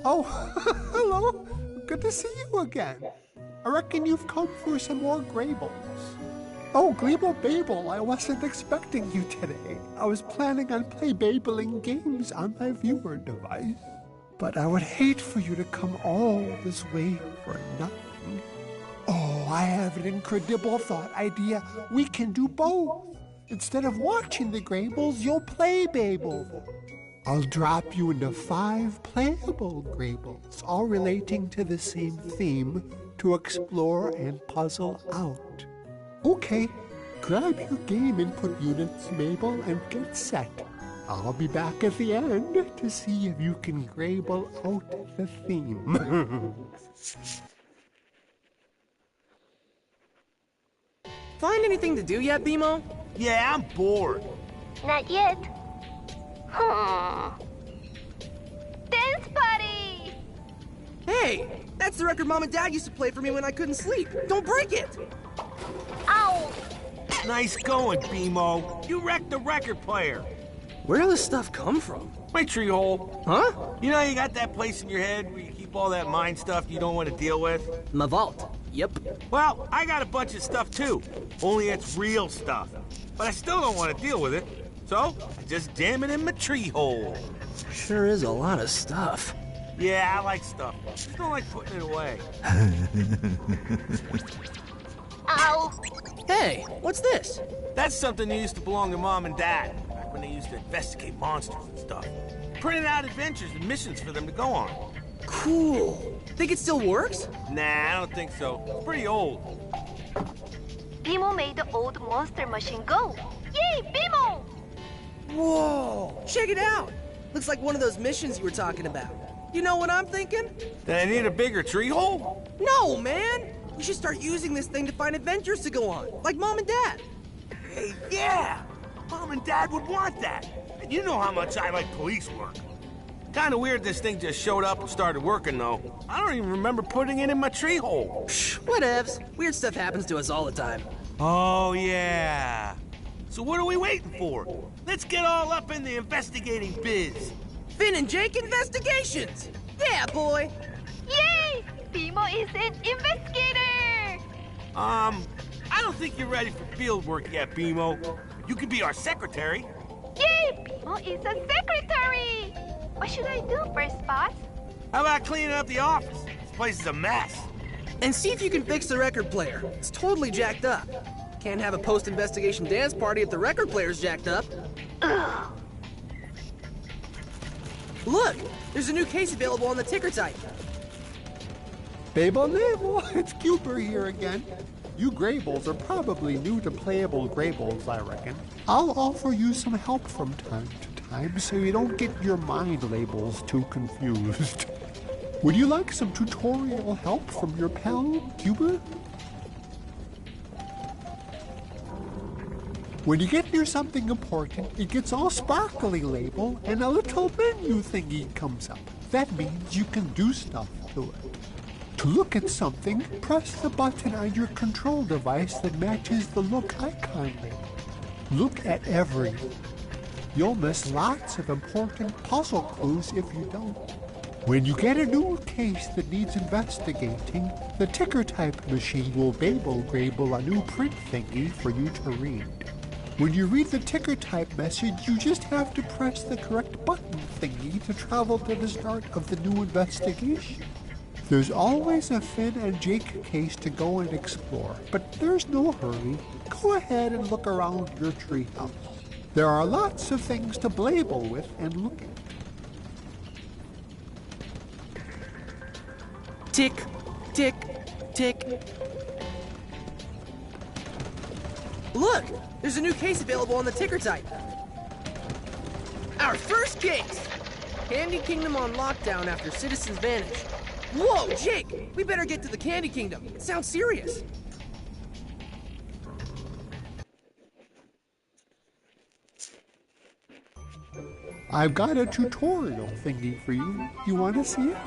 Oh, hello. Good to see you again. I reckon you've come for some more Graybles. Oh, Gleeble Babel, I wasn't expecting you today. I was planning on play-babling games on my viewer device. But I would hate for you to come all this way for nothing. Oh, I have an incredible thought idea. We can do both. Instead of watching the Graybles, you'll play Babel. I'll drop you into 5 playable Graybles, all relating to the same theme, to explore and puzzle out. Okay, grab your game input units, Mabel, and get set. I'll be back at the end to see if you can Grayble out the theme. Find anything to do yet, BMO? Yeah, I'm bored. Not yet. Dance party! Hey, that's the record Mom and Dad used to play for me when I couldn't sleep. Don't break it! Ow! Nice going, BMO. You wrecked the record player. Where did this stuff come from? My tree hole. Huh? You know you got that place in your head where you keep all that mind stuff you don't want to deal with? My vault. Yep. Well, I got a bunch of stuff too. Only it's real stuff. But I still don't want to deal with it. So, I just jam it in my tree hole. Sure is a lot of stuff. Yeah, I like stuff. Just don't like putting it away. Ow! Hey, what's this? That's something that used to belong to Mom and Dad, back when they used to investigate monsters and stuff. Printed out adventures and missions for them to go on. Cool. Think it still works? Nah, I don't think so. It's pretty old. BMO made the old monster machine go. Yay, BMO! Whoa! Check it out! Looks like one of those missions you were talking about. You know what I'm thinking? Then I need a bigger tree hole? No, man! We should start using this thing to find adventures to go on, like Mom and Dad. Hey, yeah! Mom and Dad would want that. And you know how much I like police work. Kinda weird this thing just showed up and started working, though. I don't even remember putting it in my tree hole. Shh, whatevs. Weird stuff happens to us all the time. Oh, yeah. So what are we waiting for? Let's get all up in the investigating biz. Finn and Jake Investigations! Yeah, boy! Yay! BMO is an investigator! I don't think you're ready for field work yet, BMO. You could be our secretary. Yay! BMO is a secretary! What should I do first, boss? How about cleaning up the office? This place is a mess. And see if you can fix the record player. It's totally jacked up. Can't have a post-investigation dance party if the record player's jacked up. Ugh. Look! There's a new case available on the ticker type. Babel Nabel, it's Cuber here again. You Graybles are probably new to playable Graybles, I reckon. I'll offer you some help from time to time so you don't get your mind labels too confused. Would you like some tutorial help from your pal, Cuber? When you get near something important, it gets all sparkly label and a little menu thingy comes up. That means you can do stuff to it. To look at something, press the button on your control device that matches the look icon name. Look at everything. You'll miss lots of important puzzle clues if you don't. When you get a new case that needs investigating, the ticker type machine will Babel-grable a new print thingy for you to read. When you read the ticker type message, you just have to press the correct button thingy to travel to the start of the new investigation. There's always a Finn and Jake case to go and explore, but there's no hurry. Go ahead and look around your treehouse. There are lots of things to blabel with and look at. Tick, tick, tick. Look! There's a new case available on the ticker type. Our first case! Candy Kingdom on lockdown after citizens vanish. Whoa, Jake! We better get to the Candy Kingdom. It sounds serious. I've got a tutorial thingy for you. You want to see it?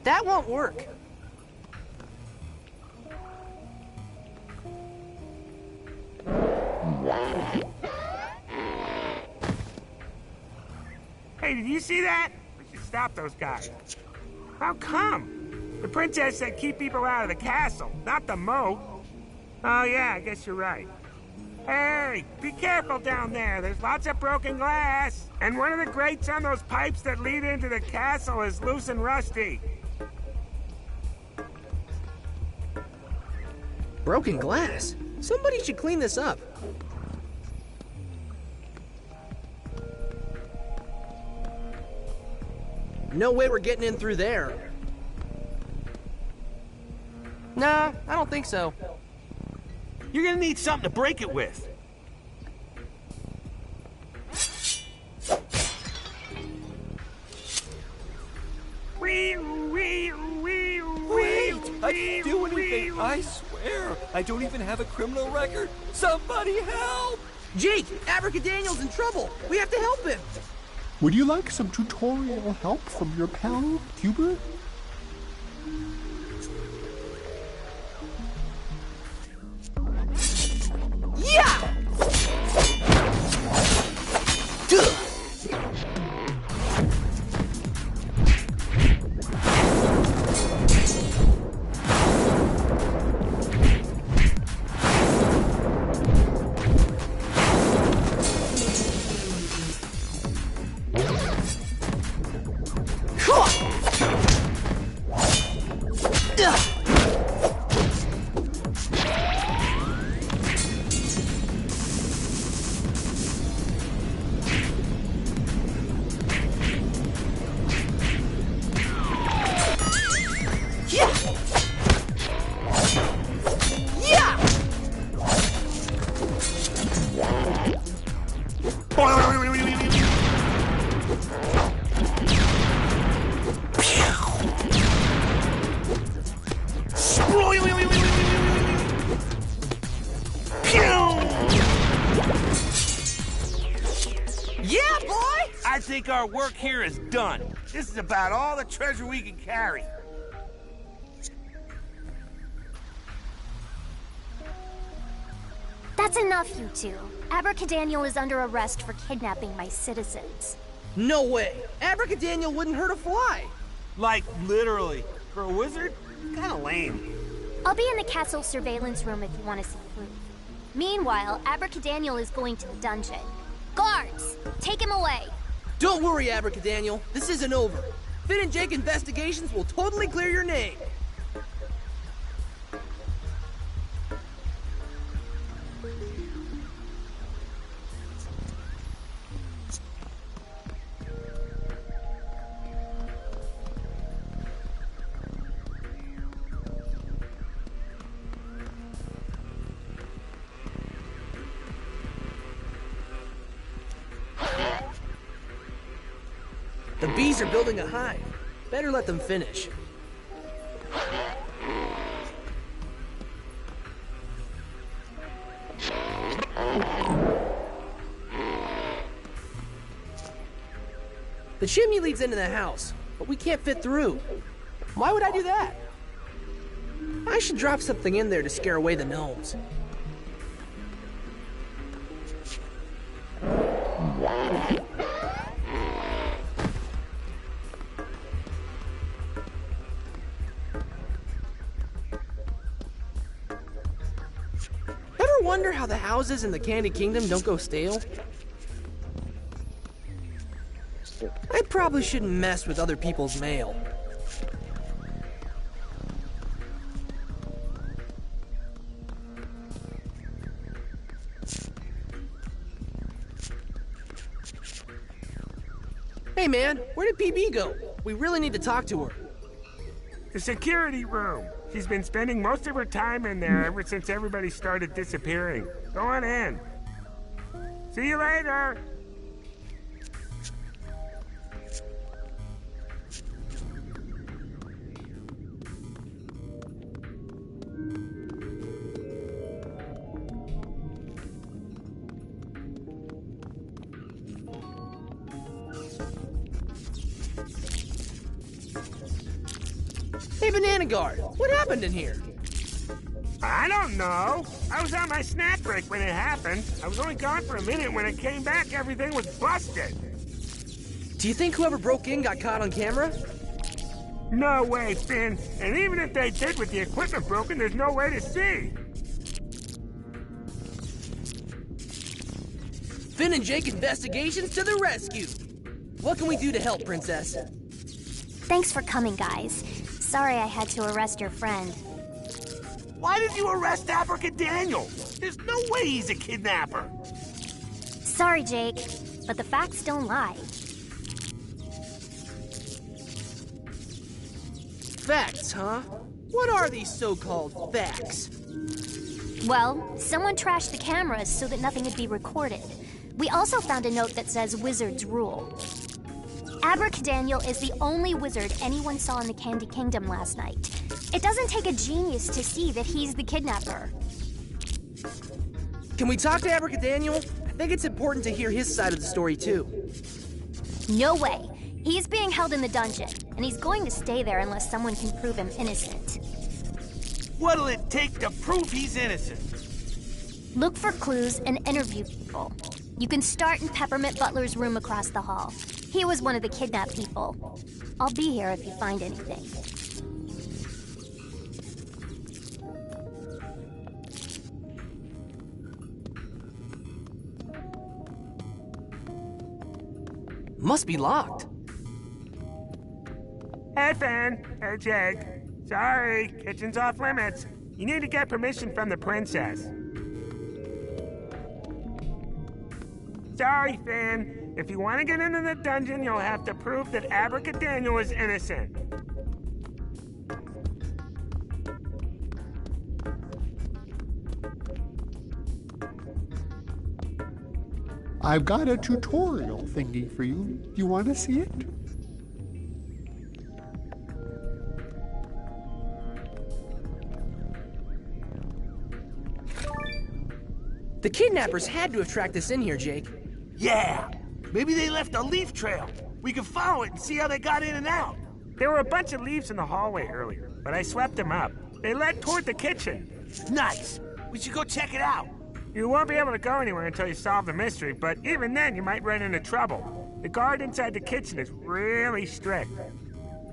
That won't work. Hey, did you see that? We should stop those guys. How come? The princess said keep people out of the castle, not the moat. Oh yeah, I guess you're right. Hey, be careful down there. There's lots of broken glass. And one of the grates on those pipes that lead into the castle is loose and rusty. Broken glass? Somebody should clean this up. No way we're getting in through there. Nah, I don't think so. You're gonna need something to break it with. Wait, I can't do anything. I swear. I don't even have a criminal record. Somebody help! Jake, Abracadaniel's in trouble. We have to help him. Would you like some tutorial help from your pal, Hubert? Yeah! I think our work here is done. This is about all the treasure we can carry. That's enough, you two. Abracadaniel is under arrest for kidnapping my citizens. No way. Abracadaniel wouldn't hurt a fly. Like, literally. For a wizard? Kinda lame. I'll be in the castle surveillance room if you want to see proof. Meanwhile, Abracadaniel is going to the dungeon. Guards, take him away. Don't worry, Abracadaniel. This isn't over. Finn and Jake investigations will totally clear your name. The bees are building a hive. Better let them finish. The chimney leads into the house, but we can't fit through. Why would I do that? I should drop something in there to scare away the gnomes. Ever wonder how the houses in the Candy Kingdom don't go stale? I probably shouldn't mess with other people's mail. Hey man, where did PB go? We really need to talk to her. The security room. She's been spending most of her time in there ever since everybody started disappearing. Go on in. See you later. Hey Banana Guard, what happened in here? I don't know. I was on my snack break when it happened. I was only gone for a minute. When I came back, everything was busted. Do you think whoever broke in got caught on camera? No way, Finn. And even if they did with the equipment broken, there's no way to see. Finn and Jake investigations to the rescue. What can we do to help, Princess? Thanks for coming, guys. Sorry I had to arrest your friend. Why did you arrest Abracadaniel? There's no way he's a kidnapper. Sorry, Jake, but the facts don't lie. Facts, huh? What are these so-called facts? Well, someone trashed the cameras so that nothing would be recorded. We also found a note that says Wizards rule. Abracadaniel is the only wizard anyone saw in the Candy Kingdom last night. It doesn't take a genius to see that he's the kidnapper. Can we talk to Abracadaniel? I think it's important to hear his side of the story, too. No way. He's being held in the dungeon, and he's going to stay there unless someone can prove him innocent. What'll it take to prove he's innocent? Look for clues and interview people. You can start in Peppermint Butler's room across the hall. He was one of the kidnapped people. I'll be here if you find anything. Must be locked. Hey, Finn. Hey, Jake. Sorry, kitchen's off limits. You need to get permission from the princess. Sorry, Finn. If you want to get into the dungeon, you'll have to prove that Abracadaniel is innocent. I've got a tutorial thingy for you. You want to see it? The kidnappers had to have tracked us in here, Jake. Yeah. Maybe they left a leaf trail. We can follow it and see how they got in and out. There were a bunch of leaves in the hallway earlier, but I swept them up. They led toward the kitchen. Nice. We should go check it out. You won't be able to go anywhere until you solve the mystery, but even then you might run into trouble. The guard inside the kitchen is really strict.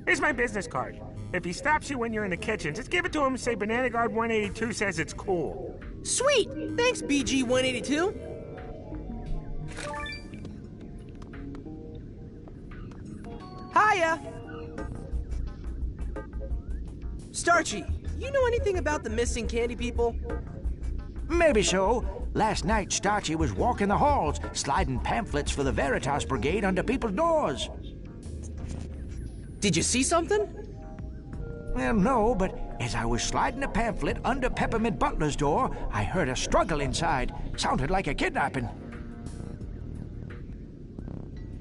Here's my business card. If he stops you when you're in the kitchen, just give it to him and say Banana Guard 182 says it's cool. Sweet! Thanks, BG-182. Hiya! Starchy, you know anything about the missing candy people? Maybe so. Last night, Starchy was walking the halls, sliding pamphlets for the Veritas Brigade under people's doors. Did you see something? Well, no, but as I was sliding a pamphlet under Peppermint Butler's door, I heard a struggle inside. Sounded like a kidnapping.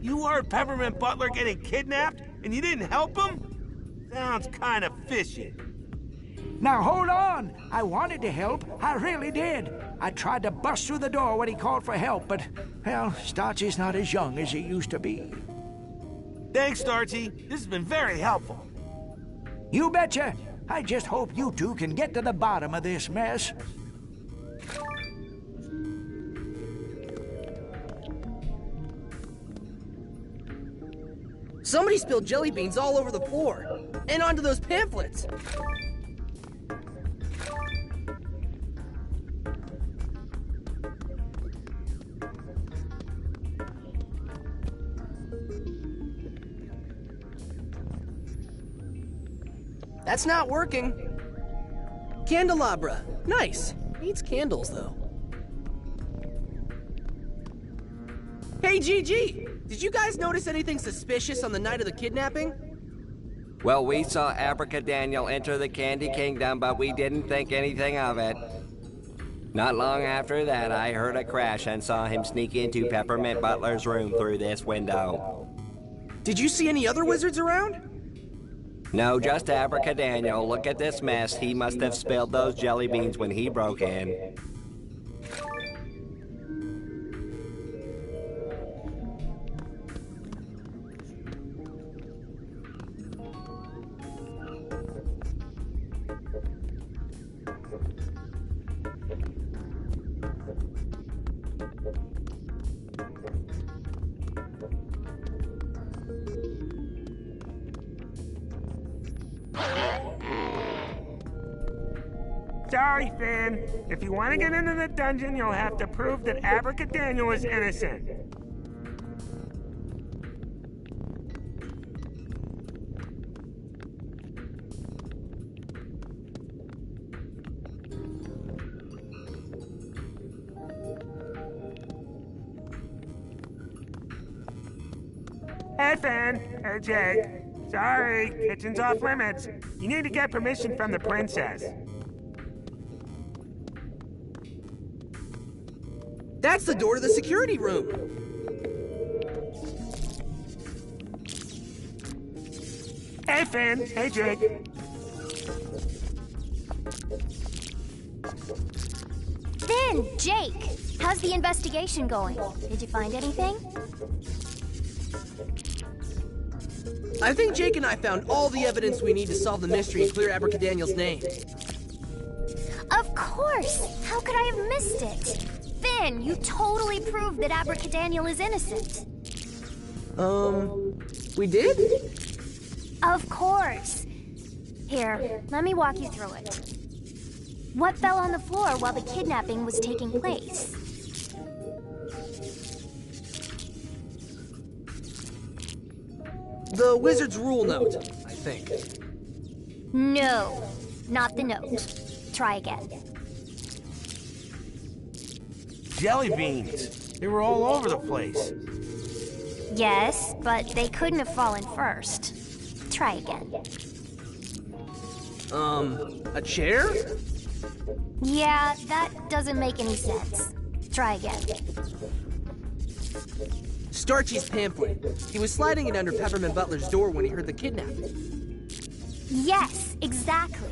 You heard Peppermint Butler getting kidnapped, and you didn't help him? Sounds kind of fishy. Now, hold on. I wanted to help. I really did. I tried to bust through the door when he called for help, but, well, Starchy's not as young as he used to be. Thanks, Starchy. This has been very helpful. You betcha. I just hope you two can get to the bottom of this mess. Somebody spilled jelly beans all over the floor and onto those pamphlets. That's not working. Candelabra. Nice. Needs candles, though. Hey, GG! Did you guys notice anything suspicious on the night of the kidnapping? Well, we saw Abracadaniel enter the Candy Kingdom, but we didn't think anything of it. Not long after that, I heard a crash and saw him sneak into Peppermint Butler's room through this window. Did you see any other wizards around? No, just Abracadaniel. Look at this mess. He must have spilled those jelly beans when he broke in. Sorry, Finn. If you want to get into the dungeon, you'll have to prove that Abracadaniel is innocent. Hey, Finn. Hey, Jake. Sorry, kitchen's off limits. You need to get permission from the princess. That's the door to the security room. Hey, Finn. Hey, Jake. Finn, Jake, how's the investigation going? Did you find anything? I think Jake and I found all the evidence we need to solve the mystery and clear Abracadaniel's name. Of course! How could I have missed it? Finn, you totally proved that Abracadaniel is innocent. We did? Of course. Here, let me walk you through it. What fell on the floor while the kidnapping was taking place? The wizard's rule note, I think. No, not the note. Try again. Jelly beans. They were all over the place. Yes, but they couldn't have fallen first. Try again. A chair? Yeah, that doesn't make any sense. Try again. Starchy's pamphlet. He was sliding it under Peppermint Butler's door when he heard the kidnapping. Yes, exactly.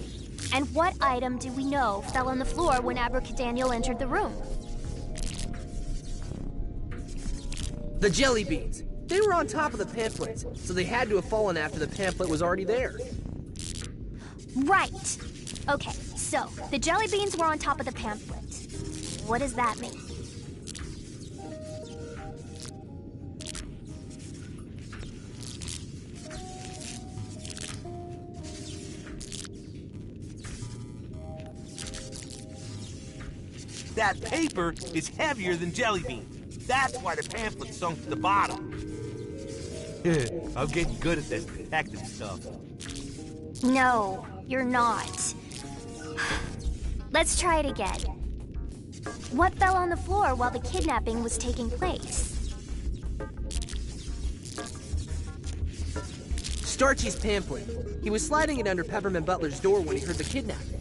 And what item do we know fell on the floor when Abracadaniel entered the room? The jelly beans. They were on top of the pamphlets, so they had to have fallen after the pamphlet was already there. Right. Okay, so the jelly beans were on top of the pamphlet. What does that mean? That paper is heavier than jelly beans. That's why the pamphlet sunk to the bottom. I'm getting good at this detective stuff. No, you're not. Let's try it again. What fell on the floor while the kidnapping was taking place? Starchy's pamphlet. He was sliding it under Peppermint Butler's door when he heard the kidnapping.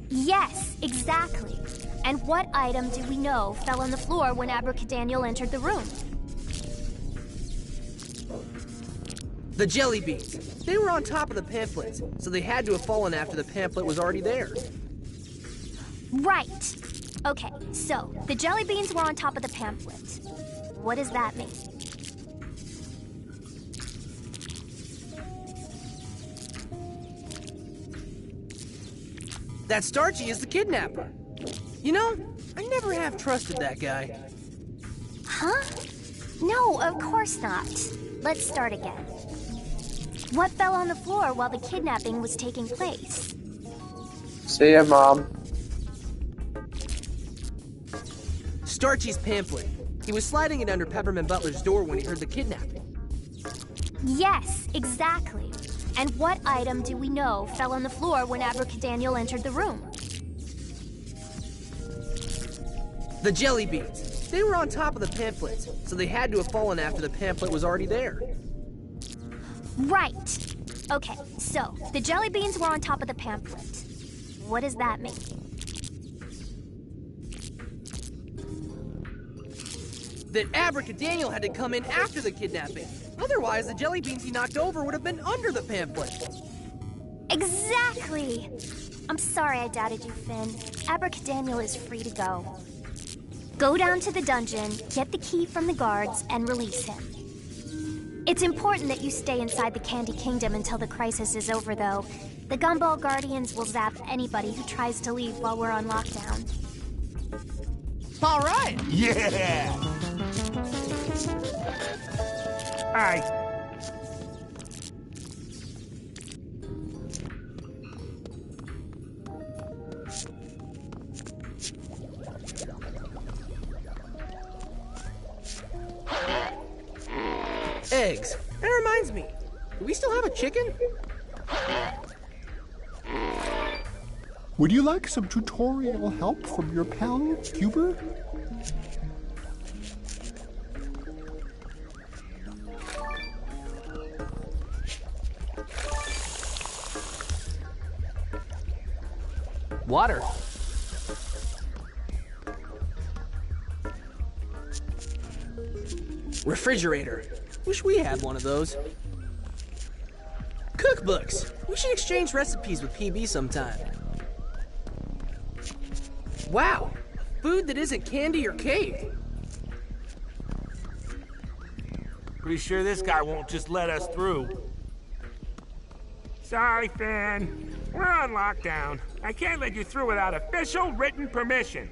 Yes, exactly. And what item do we know fell on the floor when Abracadaniel entered the room? The jelly beans. They were on top of the pamphlets, so they had to have fallen after the pamphlet was already there. Right. Okay, so the jelly beans were on top of the pamphlet. What does that mean? That Starchy is the kidnapper. You know, I never have trusted that guy. Huh? No, of course not. Let's start again. What fell on the floor while the kidnapping was taking place? See ya, Mom. Starchy's pamphlet. He was sliding it under Peppermint Butler's door when he heard the kidnapping. Yes, exactly. And what item do we know fell on the floor when Abracadaniel entered the room? The jelly beans. They were on top of the pamphlet, so they had to have fallen after the pamphlet was already there. Right. Okay, so the jelly beans were on top of the pamphlet. What does that mean? That Abracadaniel had to come in after the kidnapping. Otherwise, the jelly beans he knocked over would have been under the pamphlet. Exactly! I'm sorry I doubted you, Finn. Abracadaniel is free to go. Go down to the dungeon, get the key from the guards, and release him. It's important that you stay inside the Candy Kingdom until the crisis is over, though. The Gumball Guardians will zap anybody who tries to leave while we're on lockdown. All right! Yeah! Hi. Eggs. That reminds me. Do we still have a chicken? Would you like some tutorial help from your pal, Cuber? Water. Refrigerator. Wish we had one of those. Cookbooks. We should exchange recipes with PB sometime. Wow. Food that isn't candy or cake. Pretty sure this guy won't just let us through. Sorry, Finn. We're on lockdown. I can't let you through without official written permission.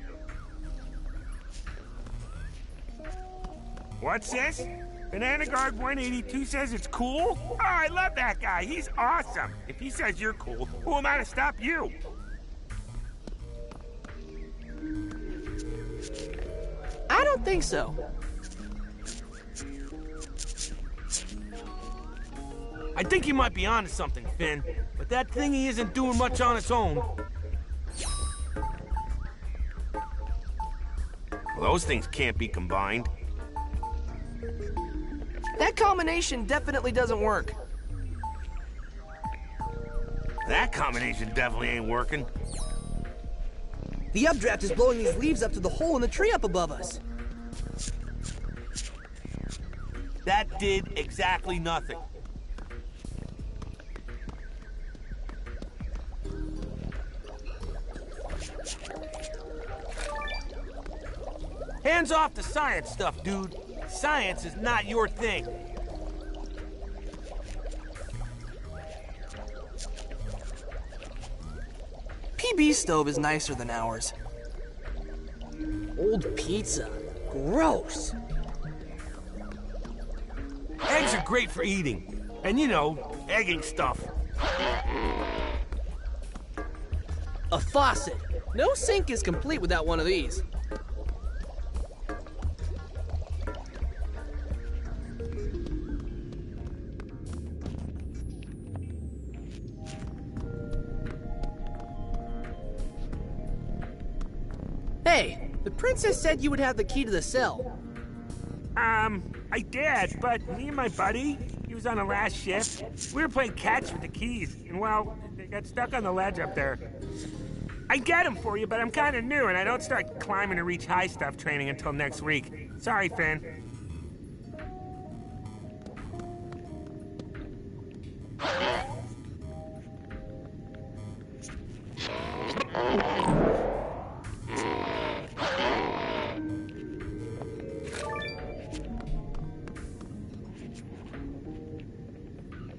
What's this? Banana Guard 182 says it's cool? Oh, I love that guy. He's awesome. If he says you're cool, who am I to stop you? I don't think so. I think you might be onto something, Finn. But that thingy isn't doing much on its own. Well, those things can't be combined. That combination definitely doesn't work. That combination definitely ain't working. The updraft is blowing these leaves up to the hole in the tree up above us. That did exactly nothing. Hands off the science stuff, dude. Science is not your thing. PB's stove is nicer than ours. Old pizza. Gross. Eggs are great for eating. And you know, egging stuff. A faucet. No sink is complete without one of these. Hey, the princess said you would have the key to the cell. I did, but me and my buddy, he was on the last shift. We were playing catch with the keys, and well, they got stuck on the ledge up there. I get them for you, but I'm kind of new, and I don't start climbing to reach high stuff training until next week. Sorry, Finn.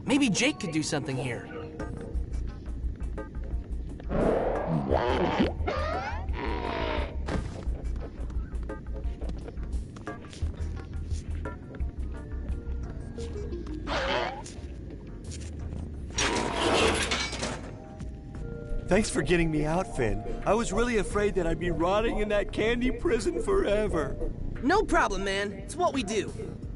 Maybe Jake could do something here. Thanks for getting me out, Finn. I was really afraid that I'd be rotting in that candy prison forever. No problem, man. It's what we do.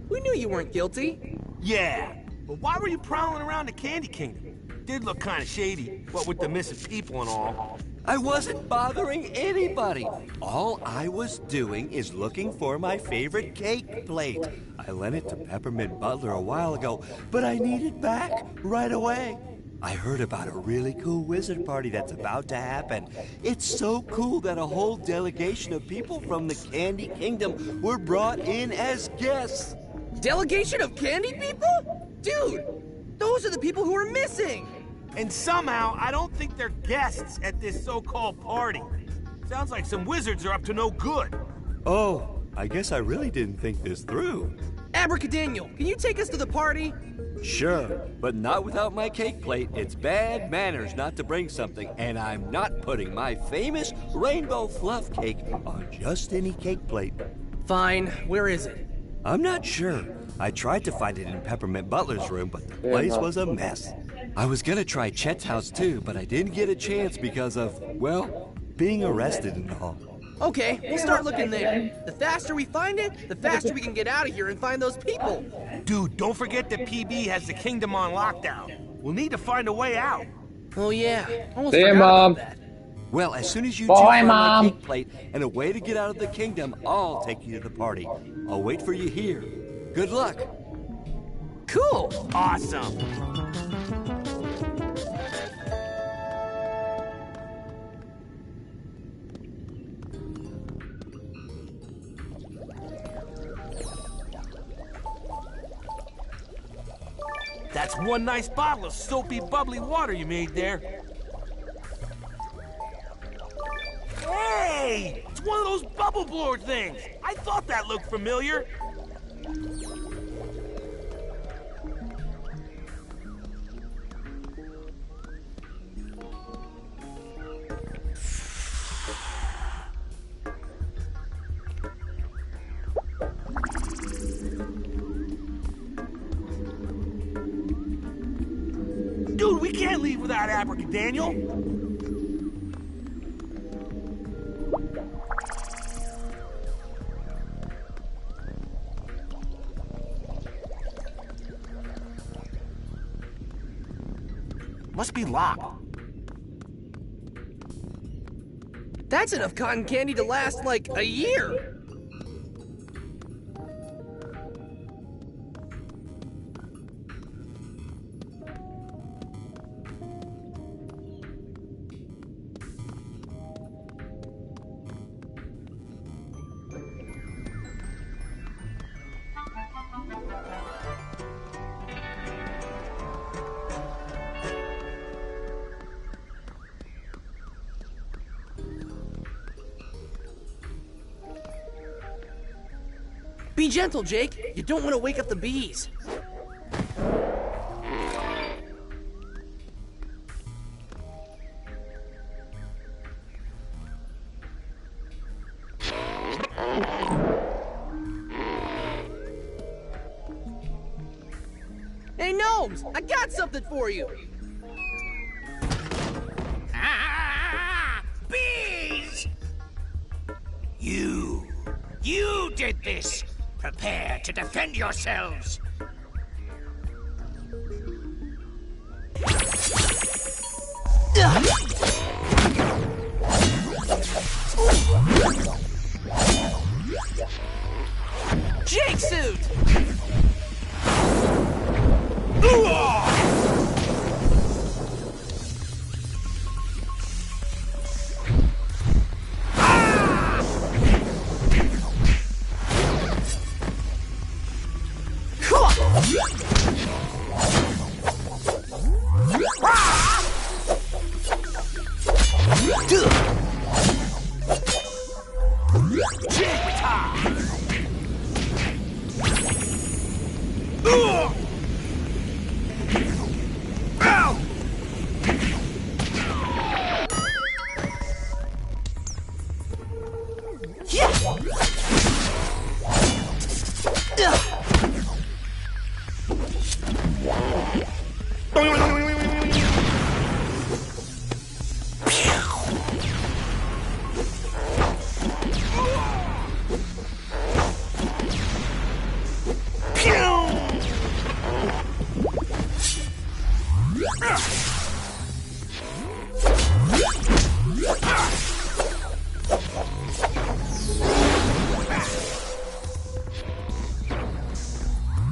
We knew you weren't guilty. Yeah, but why were you prowling around the Candy Kingdom? Did look kind of shady, what with the missing people and all. I wasn't bothering anybody. All I was doing is looking for my favorite cake plate. I lent it to Peppermint Butler a while ago, but I need it back right away. I heard about a really cool wizard party that's about to happen. It's so cool that a whole delegation of people from the Candy Kingdom were brought in as guests. Delegation of candy people? Dude, those are the people who are missing. And somehow, I don't think they're guests at this so-called party. Sounds like some wizards are up to no good. Oh, I guess I really didn't think this through. Abracadaniel, can you take us to the party? Sure, but not without my cake plate. It's bad manners not to bring something, and I'm not putting my famous rainbow fluff cake on just any cake plate. Fine, where is it? I'm not sure. I tried to find it in Peppermint Butler's room, but the place was a mess. I was gonna try Chet's house too, but I didn't get a chance because of, well, being arrested and all. Okay, we'll start looking there. The faster we find it, the faster we can get out of here and find those people. Dude, don't forget that PB has the kingdom on lockdown. We'll need to find a way out. Oh yeah, almost See ya, forgot Mom. about that. Well, as soon as you Bye, two find Mom. my cake plate and a way to get out of the kingdom, I'll take you to the party. I'll wait for you here. Good luck. Cool. Awesome. That's one nice bottle of soapy, bubbly water you made there. Hey! It's one of those bubble blower things! I thought that looked familiar. Dude, we can't leave without Abracadaniel. Must be locked. That's enough cotton candy to last like a year. Be gentle, Jake. You don't want to wake up the bees. Hey, Gnomes! I got something for you! Ah! Bees! You did this! Prepare to defend yourselves! Jake suit!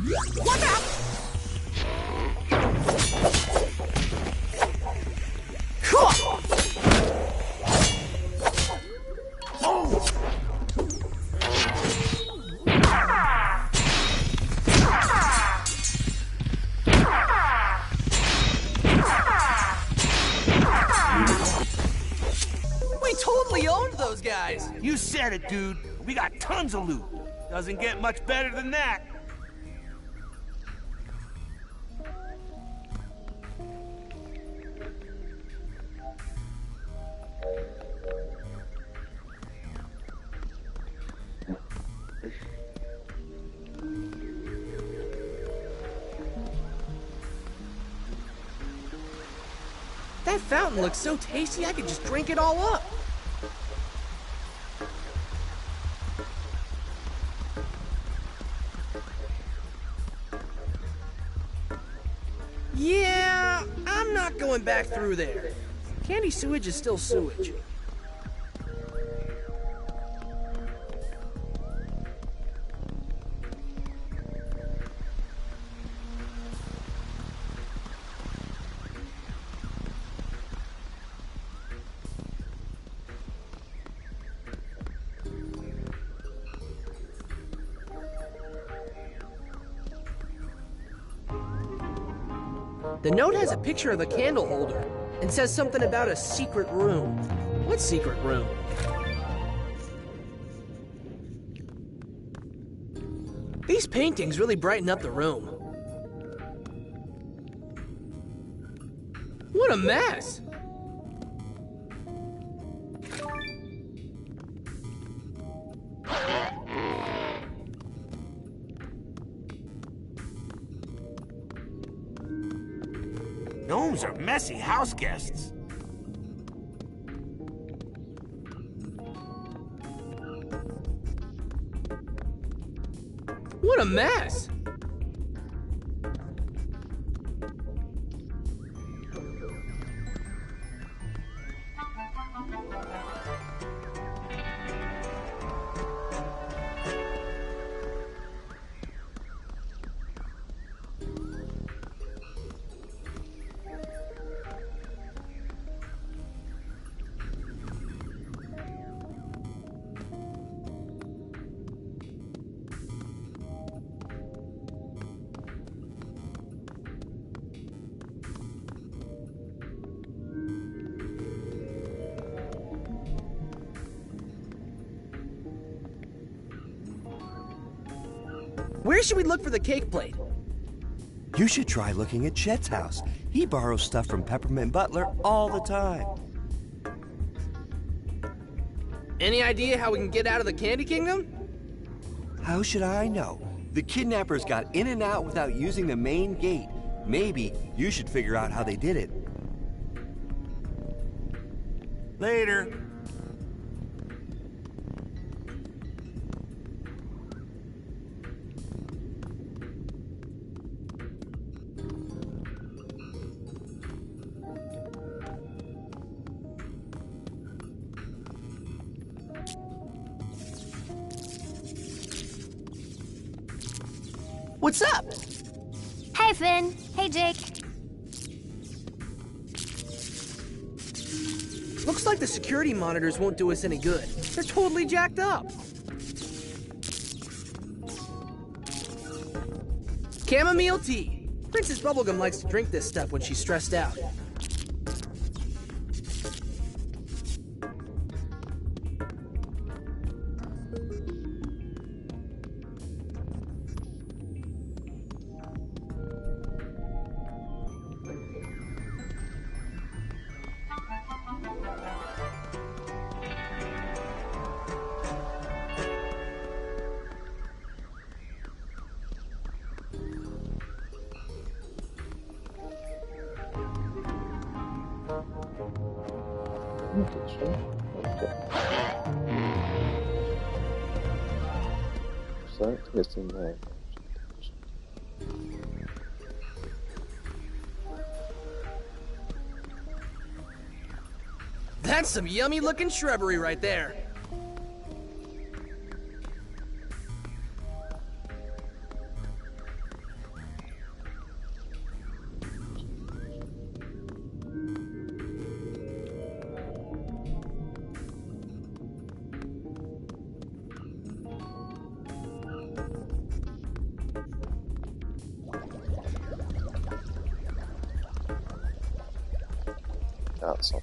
What the? We totally owned those guys. You said it, dude. We got tons of loot. Doesn't get much better than that. That fountain looks so tasty, I could just drink it all up. Yeah, I'm not going back through there. Candy sewage is still sewage. The note has a picture of a candle holder and says something about a secret room. What secret room? These paintings really brighten up the room. What a mess! Gnomes are messy house guests. What a mess! Where should we look for the cake plate? You should try looking at Chet's house. He borrows stuff from Peppermint Butler all the time. Any idea how we can get out of the Candy Kingdom? How should I know? The kidnappers got in and out without using the main gate. Maybe you should figure out how they did it. Later. What's up? Hey, Finn. Hey, Jake. Looks like the security monitors won't do us any good. They're totally jacked up. Chamomile tea. Princess Bubblegum likes to drink this stuff when she's stressed out. That's some yummy looking shrubbery right there. outside.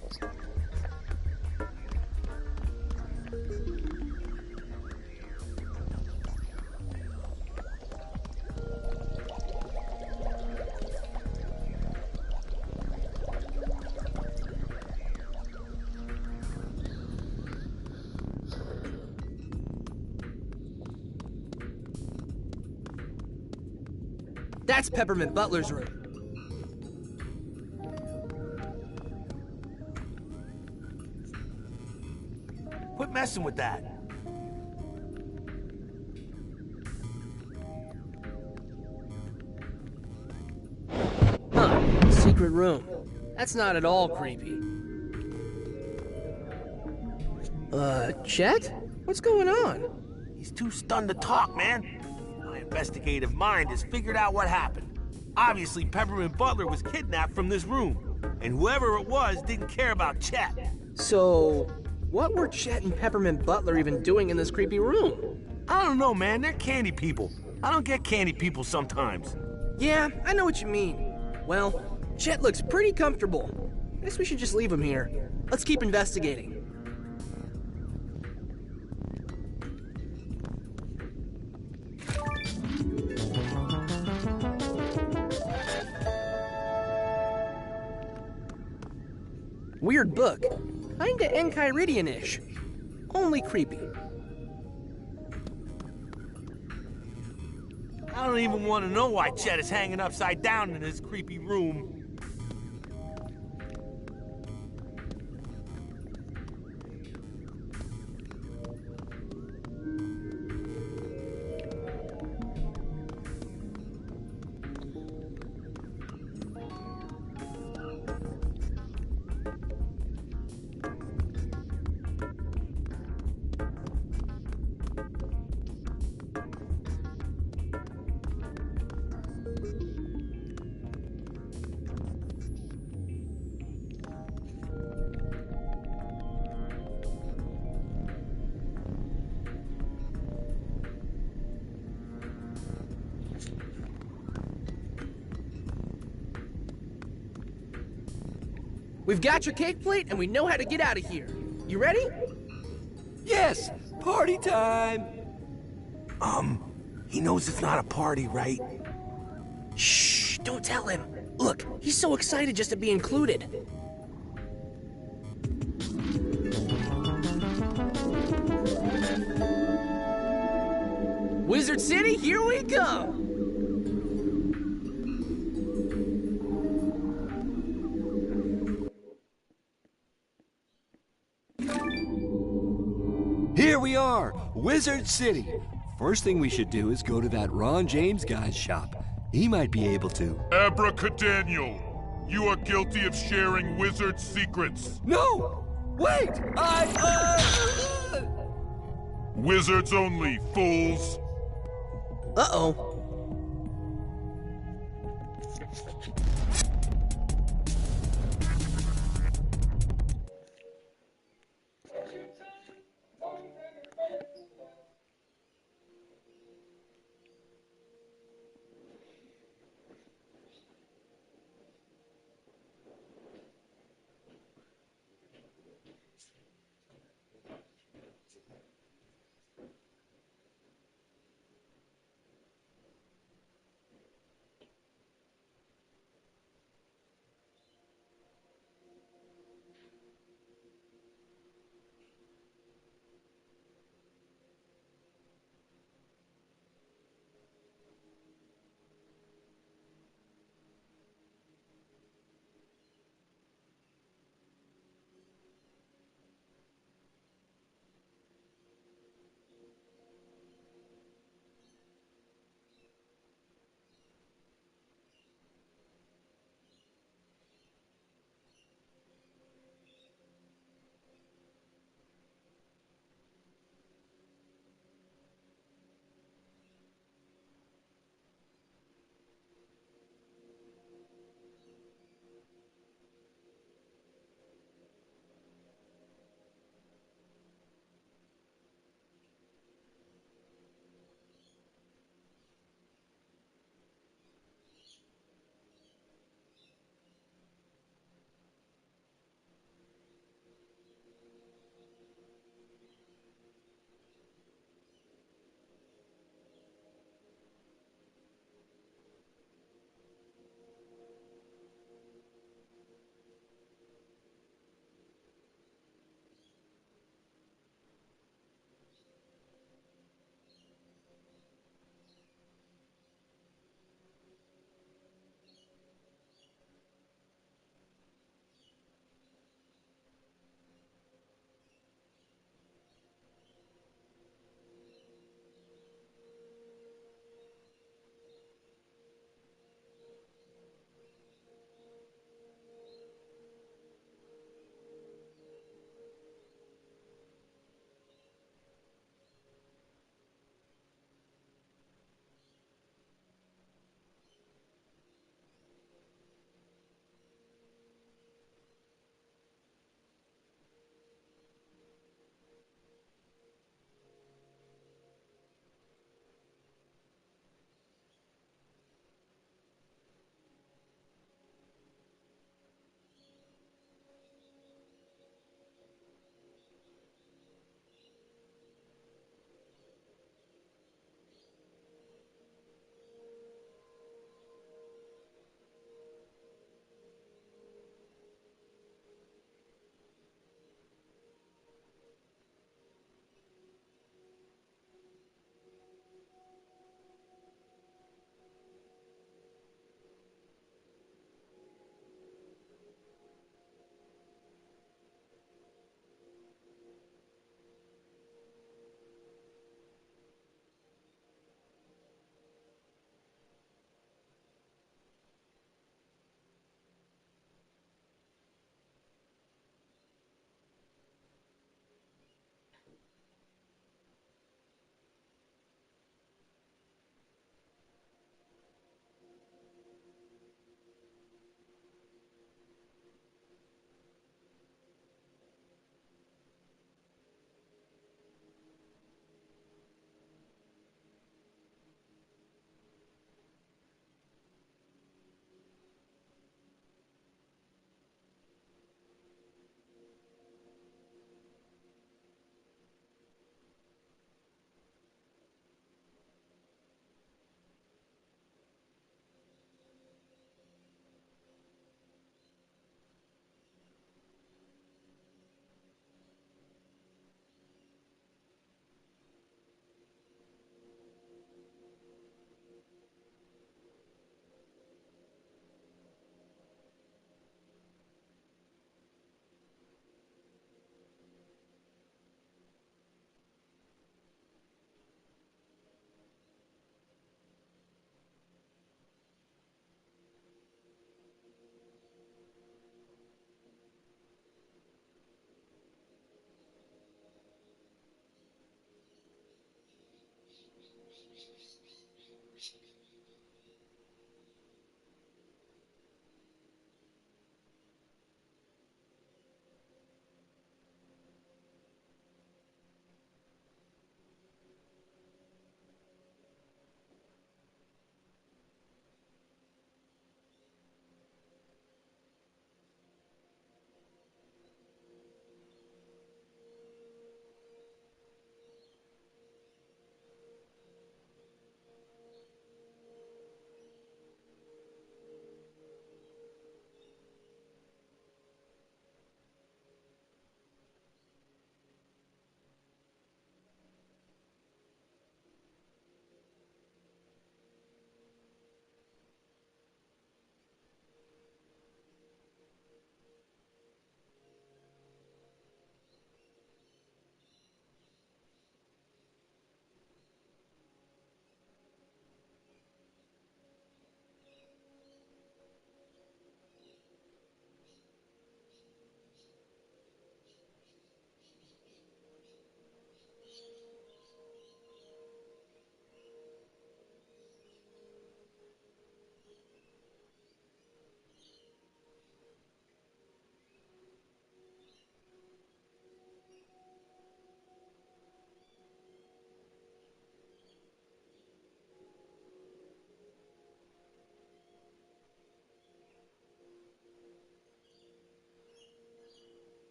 That's Peppermint Butler's room. Quit messing with that. Huh, secret room. That's not at all creepy. Chet? What's going on? He's too stunned to talk, man. My investigative mind has figured out what happened. Obviously, Peppermint Butler was kidnapped from this room, and whoever it was didn't care about Chet. So, what were Chet and Peppermint Butler even doing in this creepy room? I don't know, man. They're candy people. I don't get candy people sometimes. Yeah, I know what you mean. Well, Chet looks pretty comfortable. Guess we should just leave him here. Let's keep investigating. Weird book. Kinda Enchiridion-ish. Only creepy. I don't even want to know why Chet is hanging upside down in his creepy room. We've got your cake plate and we know how to get out of here. You ready? Yes, party time. He knows it's not a party, right? Shh, don't tell him. Look, he's so excited just to be included. Wizard City, here we go! Here we are, Wizard City. First thing we should do is go to that Ron James guy's shop. He might be able to. Abracadaniel, you are guilty of sharing wizard secrets. No! Wait! Wizards only, fools. Uh-oh.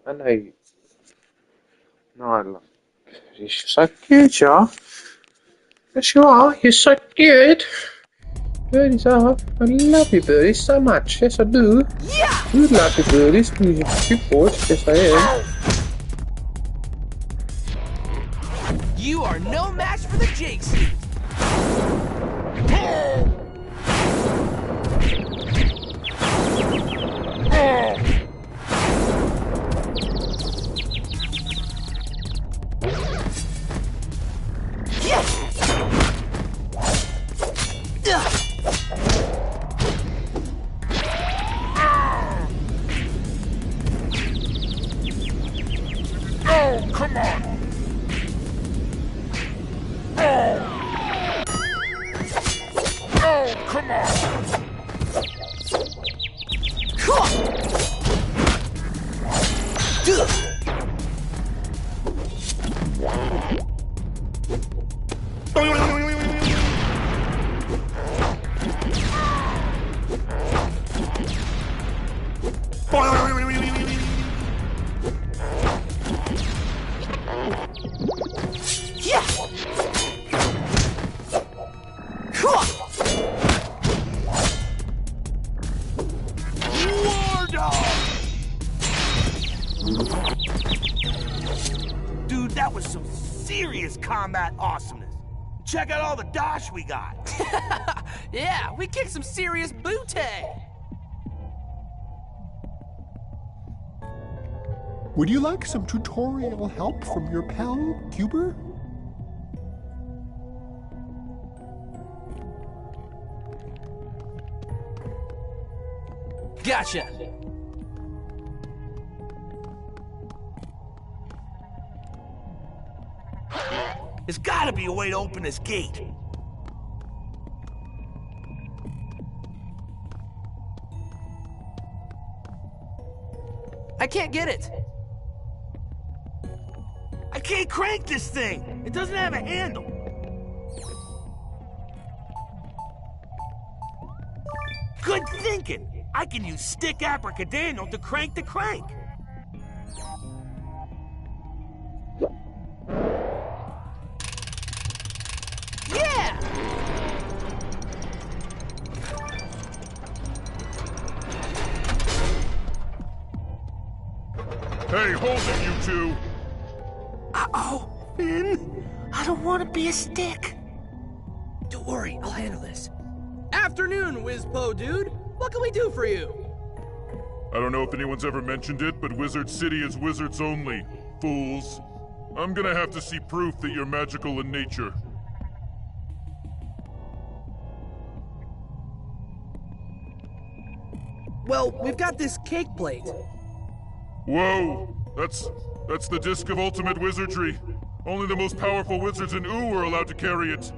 I know. No, I love birdies. You're so cute, you are. Yes, you are. You're so cute. Birdies are. I love you, birdies, so much. Yes, I do. Yeah! You love you, birdies. You're cute boys. Yes, I am. You are no match for the Jake suit. Oh, come on! Oh, come on! Dude, that was some serious combat awesomeness. Check out all the dosh we got. Yeah, we kicked some serious booty. Would you like some tutorial help from your pal, Cuber? Gotcha. There's gotta be a way to open this gate. I can't get it. I can't crank this thing. It doesn't have a handle. Good thinking. I can use Stick Abracadaniel to crank the crank. Yeah! Hey, hold it, you two! Uh-oh, Finn. I don't want to be a stick. Don't worry, I'll handle this. Afternoon, Wizpo dude. What can we do for you? I don't know if anyone's ever mentioned it, but Wizard City is wizards only. Fools. I'm gonna have to see proof that you're magical in nature. Well, we've got this cake plate. Whoa! That's the Disc of Ultimate Wizardry. Only the most powerful wizards in Oo are allowed to carry it.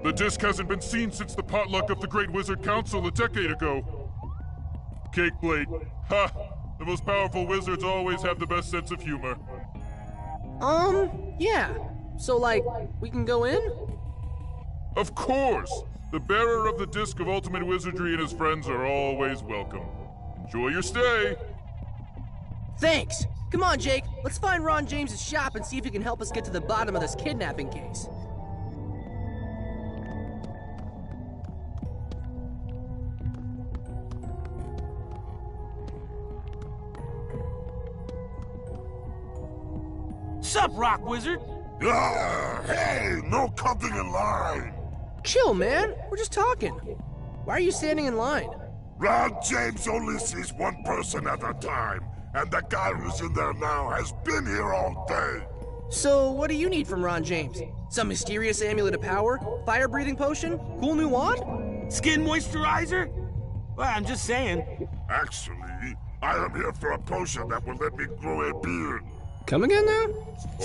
The disc hasn't been seen since the potluck of the Great Wizard Council a decade ago. Cake plate. Ha! The most powerful wizards always have the best sense of humor. Yeah. So, like, we can go in? Of course! The bearer of the Disc of Ultimate Wizardry and his friends are always welcome. Enjoy your stay! Thanks! Come on, Jake. Let's find Ron James's shop and see if he can help us get to the bottom of this kidnapping case. Sup, Rock Wizard? Hey, no coming in line! Chill, man. We're just talking. Why are you standing in line? Ron James only sees one person at a time, and the guy who's in there now has been here all day. So, what do you need from Ron James? Some mysterious amulet of power? Fire-breathing potion? Cool new wand? Skin moisturizer? Well, I'm just saying. Actually, I am here for a potion that will let me grow a beard. Come again now?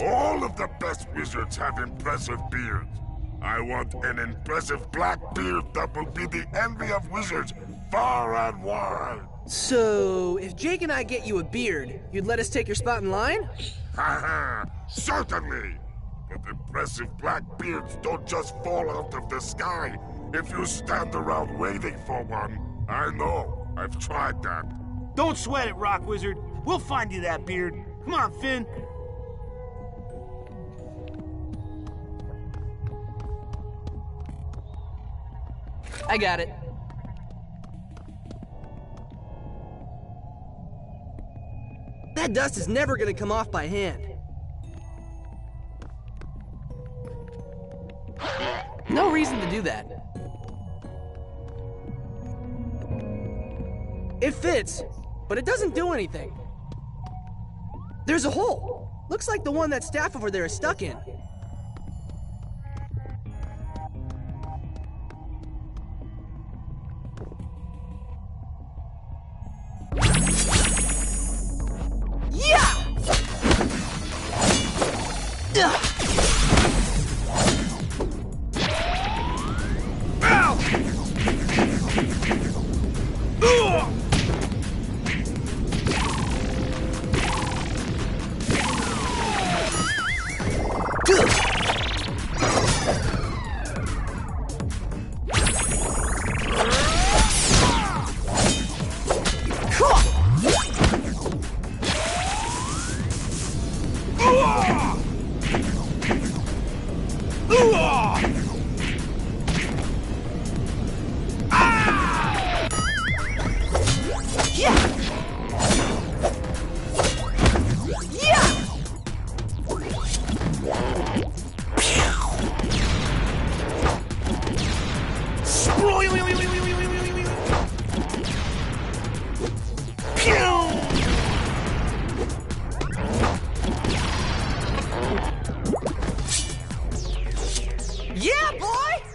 All of the best wizards have impressive beards. I want an impressive black beard that will be the envy of wizards far and wide. So, if Jake and I get you a beard, you'd let us take your spot in line? Haha, certainly. But impressive black beards don't just fall out of the sky if you stand around waiting for one. I know, I've tried that. Don't sweat it, Rock Wizard. We'll find you that beard. Come on, Finn. I got it. That dust is never gonna come off by hand. No reason to do that. It fits, but it doesn't do anything. There's a hole. Looks like the one that staff over there is stuck in.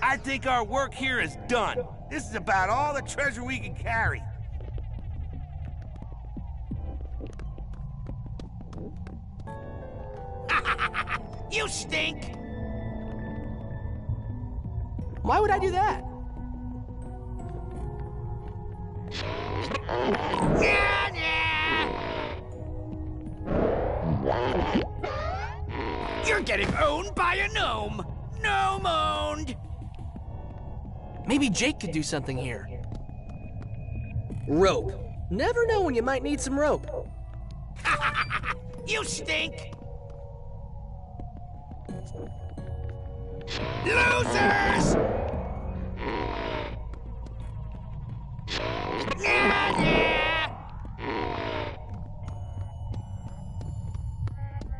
I think our work here is done. This is about all the treasure we can carry. You stink! Why would I do that? You're getting owned by a gnome. Gnome owned. Maybe Jake could do something here. Rope. Never know when you might need some rope. You stink. Losers!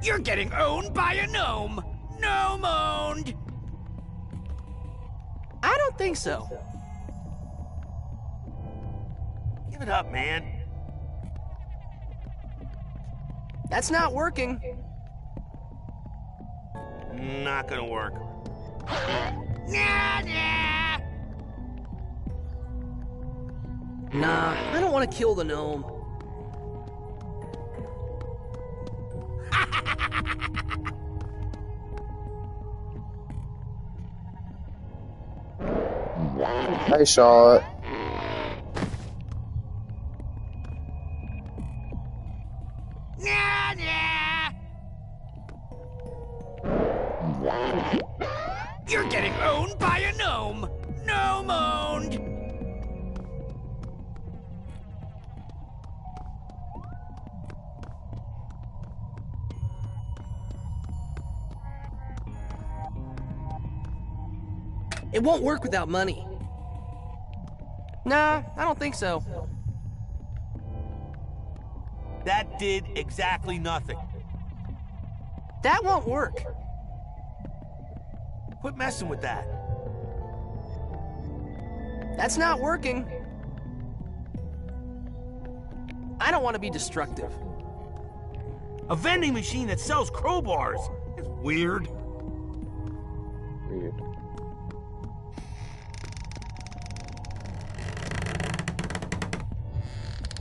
You're getting owned by a gnome. Gnome owned. I don't think so. Give it up, man. That's not working. Not gonna work. Nah, I don't want to kill the gnome. Hey, Charlotte. You're getting owned by a gnome. Gnome owned. It won't work without money. Nah, I don't think so. That did exactly nothing. That won't work. Quit messing with that. That's not working. I don't want to be destructive. A vending machine that sells crowbars. It's weird. Weird.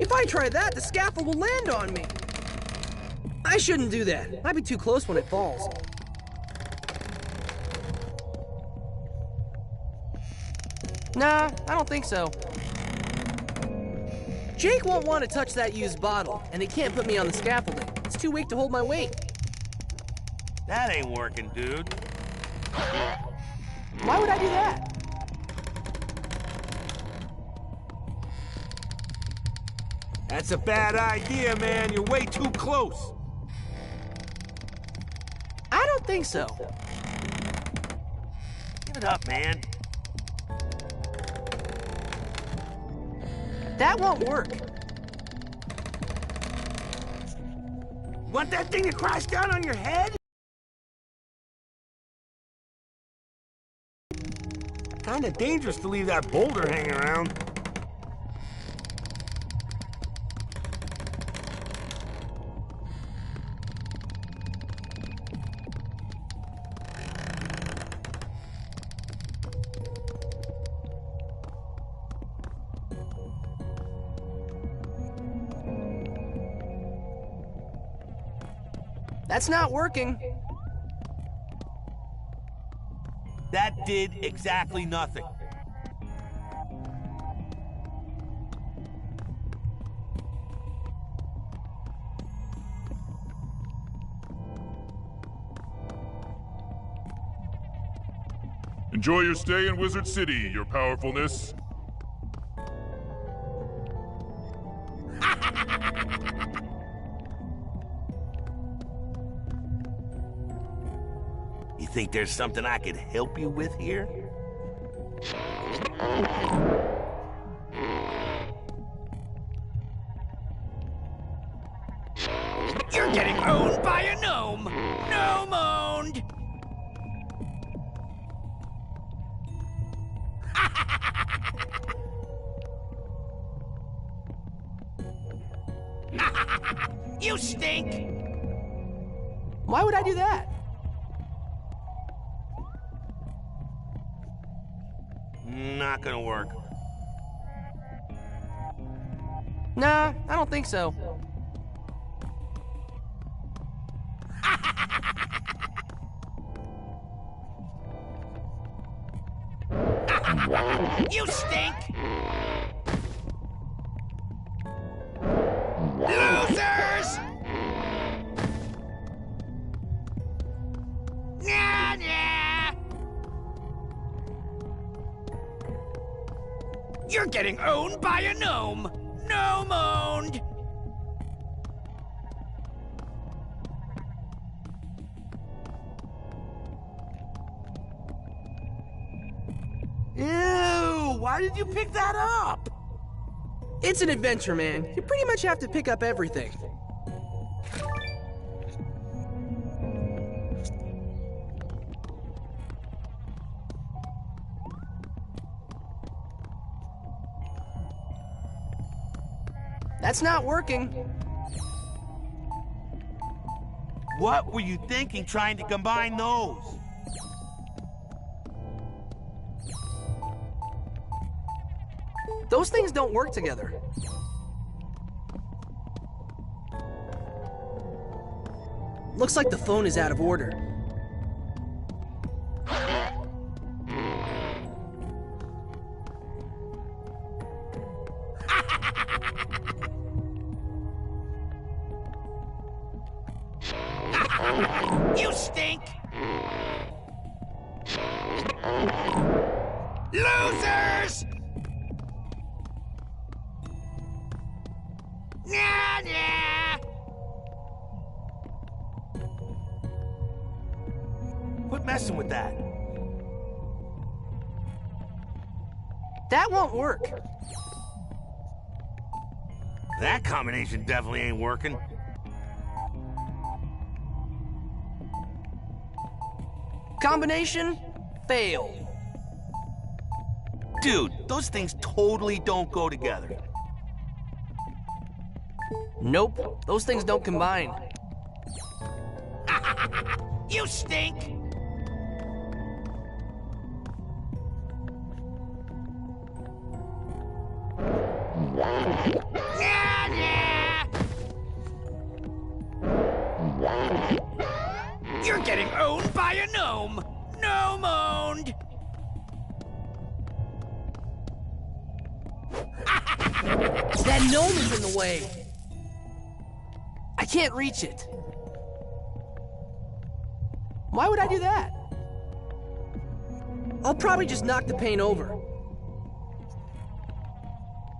If I try that, the scaffold will land on me. I shouldn't do that. Might be too close when it falls. Nah, I don't think so. Jake won't want to touch that used bottle, and he can't put me on the scaffolding. It's too weak to hold my weight. That ain't working, dude. Why would I do that? That's a bad idea, man. You're way too close. I don't think so. Give it up, man. That won't work. Want that thing to crash down on your head? Kinda dangerous to leave that boulder hanging around. That's not working. That did exactly nothing. Enjoy your stay in Wizard City, your powerfulness. You think there's something I could help you with here? You're getting owned by a gnome! Gnome owned! You stink! Why would I do that? Not gonna work. Nah, I don't think so. You stink! Losers! Nah, nah! You're getting owned by a gnome! Gnome owned! Ew! Why did you pick that up? It's an adventure, man. You pretty much have to pick up everything. That's not working. What were you thinking trying to combine those? Those things don't work together. Looks like the phone is out of order. You stink! Losers! Nah, nah! Quit messing with that. That won't work. That combination definitely ain't working. Combination, fail. Dude, those things totally don't go together. Nope, those things don't combine. You stink! Nah, nah! You're getting owned by a gnome! Gnome owned! That gnome is in the way. I can't reach it. Why would I do that? I'll probably just knock the paint over.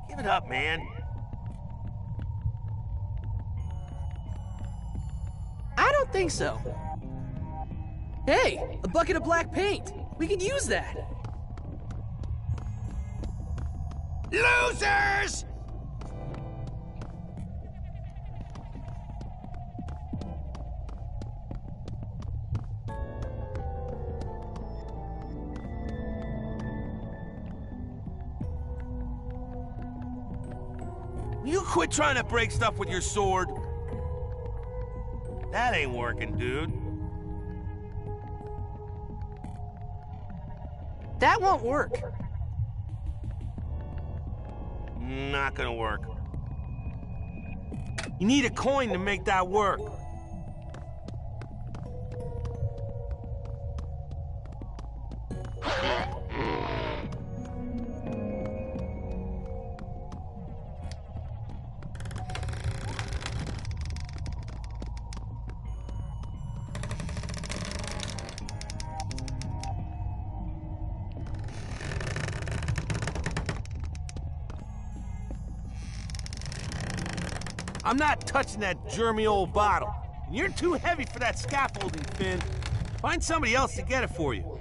Give it up, man. don't think so. Hey, a bucket of black paint. We could use that. Losers! You quit trying to break stuff with your sword. That ain't working, dude. That won't work. Not gonna work. You need a coin to make that work. I'm not touching that germy old bottle. And you're too heavy for that scaffolding, Finn. Find somebody else to get it for you.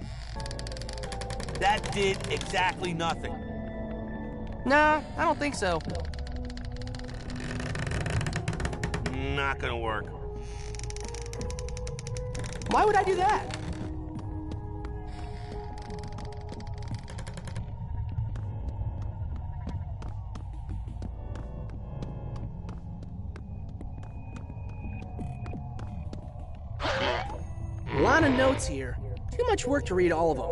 That did exactly nothing. Nah, I don't think so. Not gonna work. Why would I do that? A lot of notes here. Too much work to read all of them.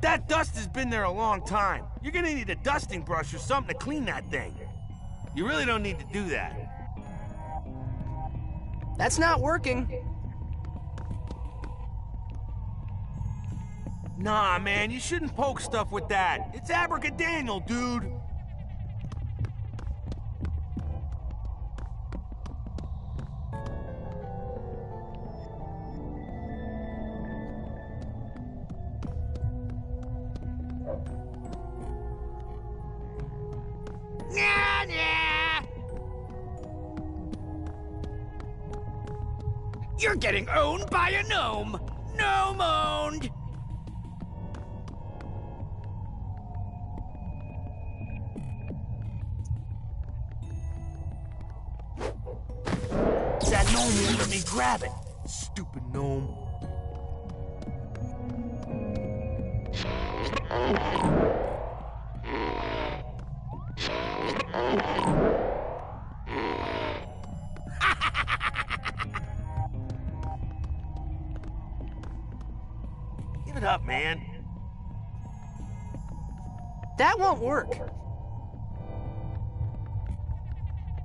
That dust has been there a long time. You're gonna need a dusting brush or something to clean that thing. You really don't need to do that. That's not working. Nah, man, you shouldn't poke stuff with that. It's Abracadaniel, dude. You're getting owned by a gnome. Gnome owned. That gnome won't let me grab it. Stupid gnome. Give it up, man. That won't work.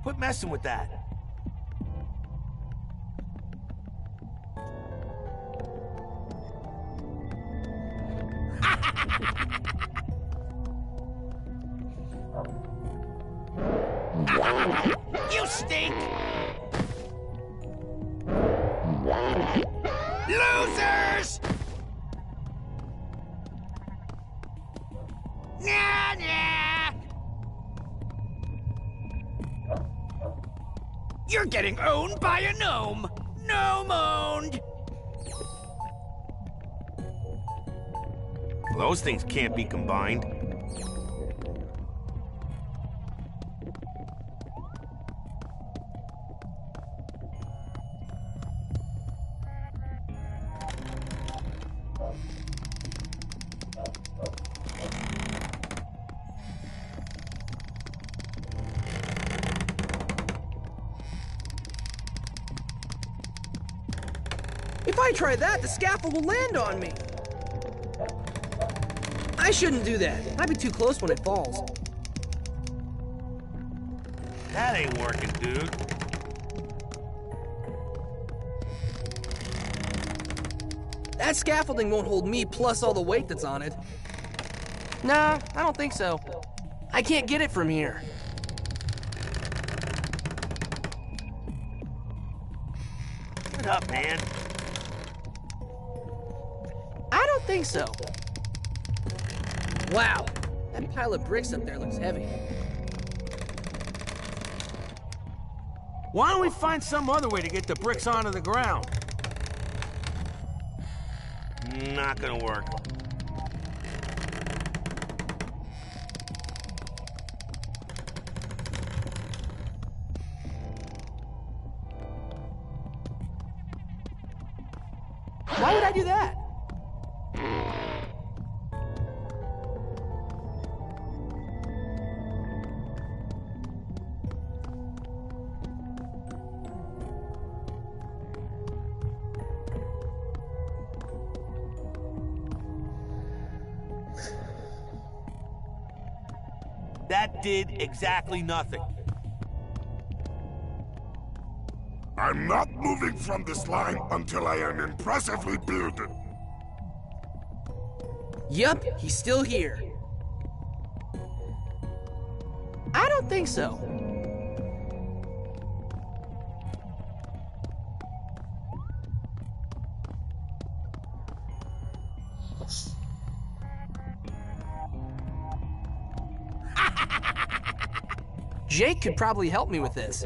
Quit messing with that. You stink! Losers! Nah, nah. You're getting owned by a gnome. Gnome owned. Those things can't be combined. If I try that, the scaffold will land on me. I shouldn't do that. I'd be too close when it falls. That ain't working, dude. That scaffolding won't hold me plus all the weight that's on it. Nah, I don't think so. I can't get it from here. Give it up, man. I don't think so. Wow, That pile of bricks up there looks heavy. Why don't we find some other way to get the bricks onto the ground? Not gonna work. Why would I do that? That did exactly nothing. I'm not moving from this line until I am impressively builded. Yup, he's still here. I don't think so. Jake could probably help me with this.